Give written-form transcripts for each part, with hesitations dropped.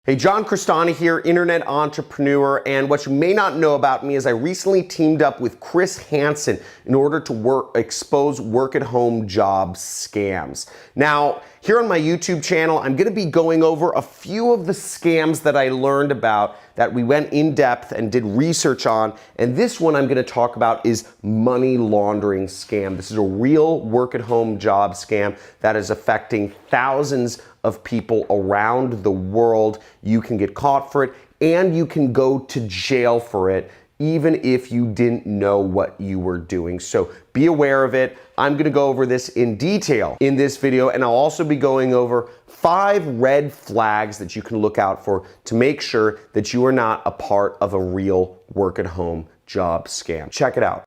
Hey, John Crestani here, internet entrepreneur, and what you may not know about me is I recently teamed up with Chris Hansen in order to expose work-at-home job scams. Now, here on my YouTube channel, I'm going to be going over a few of the scams that I learned about that we went in depth and did research on, and this one I'm going to talk about is money laundering scam. This is a real work-at-home job scam that is affecting thousands of people around the world. You can get caught for it and you can go to jail for it even if you didn't know what you were doing. So be aware of it. I'm gonna go over this in detail in this video, and I'll also be going over 5 red flags that you can look out for to make sure that you are not a part of a real work-at-home job scam. Check it out.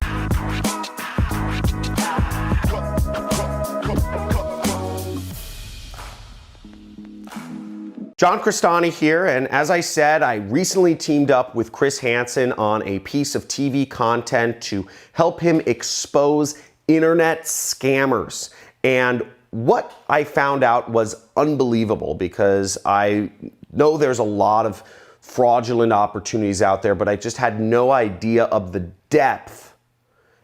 John Crestani here, and as I said, I recently teamed up with Chris Hansen on a piece of TV content to help him expose internet scammers. And what I found out was unbelievable, because I know there's a lot of fraudulent opportunities out there, but I just had no idea of the depth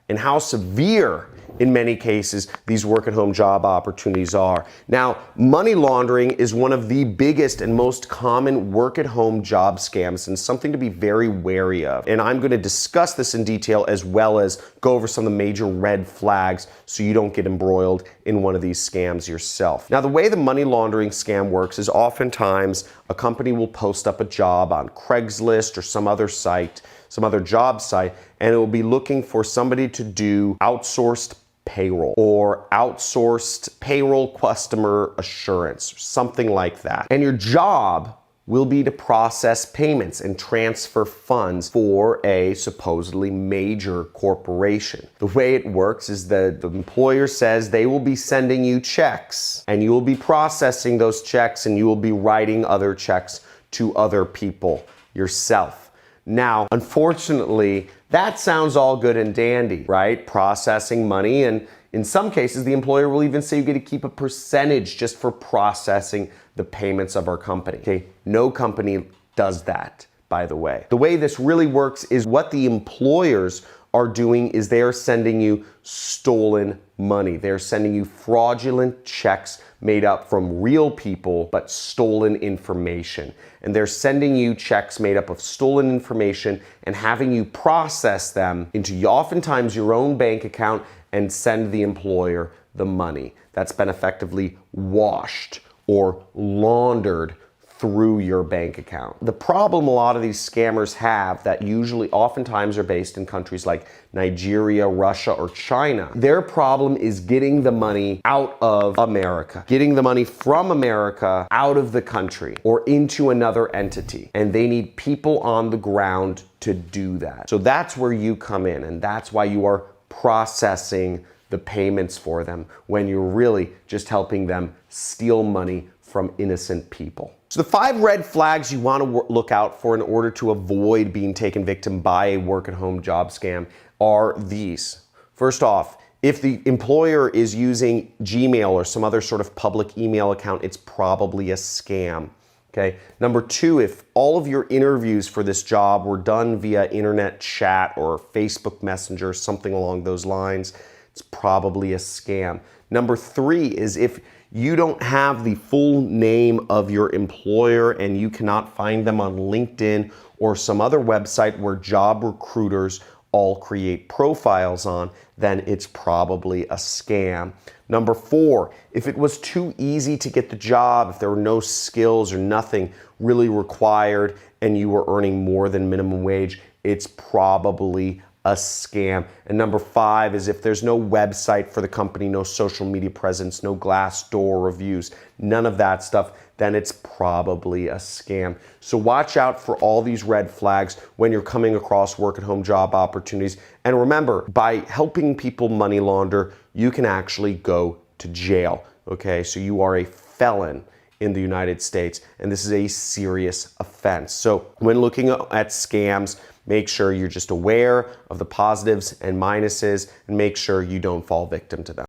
and how severe in many cases these work-at-home job opportunities are. Now, money laundering is one of the biggest and most common work-at-home job scams, and something to be very wary of. And I'm going to discuss this in detail, as well as go over some of the major red flags so you don't get embroiled in one of these scams yourself. Now, the way the money laundering scam works is oftentimes a company will post up a job on Craigslist or some other site, some other job site, and it will be looking for somebody to do outsourced payroll or outsourced payroll customer assurance, something like that. And your job will be to process payments and transfer funds for a supposedly major corporation. The way it works is that the employer says they will be sending you checks, and you will be processing those checks, and you will be writing other checks to other people yourself. Now, unfortunately, that sounds all good and dandy, right? Processing money, and in some cases, the employer will even say you get to keep a percentage just for processing the payments of our company. Okay, no company does that, by the way. The way this really works is what the employers are doing is they are sending you stolen money. They're sending you fraudulent checks made up from real people, but stolen information. And they're sending you checks made up of stolen information and having you process them into oftentimes your own bank account and send the employer the money that's been effectively washed or laundered through your bank account. The problem a lot of these scammers have, that usually oftentimes are based in countries like Nigeria, Russia, or China, their problem is getting the money out of America, getting the money from America out of the country or into another entity. And they need people on the ground to do that. So that's where you come in, and that's why you are processing the payments for them when you're really just helping them steal money from innocent people. So the 5 red flags you want to look out for in order to avoid being taken victim by a work-at-home job scam are these. First off, if the employer is using Gmail or some other sort of public email account, it's probably a scam. Okay. Number 2, if all of your interviews for this job were done via internet chat or Facebook Messenger, something along those lines, it's probably a scam. Number 3 is if you don't have the full name of your employer and you cannot find them on LinkedIn or some other website where job recruiters all create profiles on, then it's probably a scam. Number 4, if it was too easy to get the job, if there were no skills or nothing really required and you were earning more than minimum wage, it's probably a scam. And number 5 is if there's no website for the company, no social media presence, no Glassdoor reviews, none of that stuff, then it's probably a scam. So watch out for all these red flags when you're coming across work-at-home job opportunities. And remember, by helping people money launder, you can actually go to jail. Okay, so you are a felon in the United States, and this is a serious offense. So when looking at scams, make sure you're just aware of the positives and minuses, and make sure you don't fall victim to them.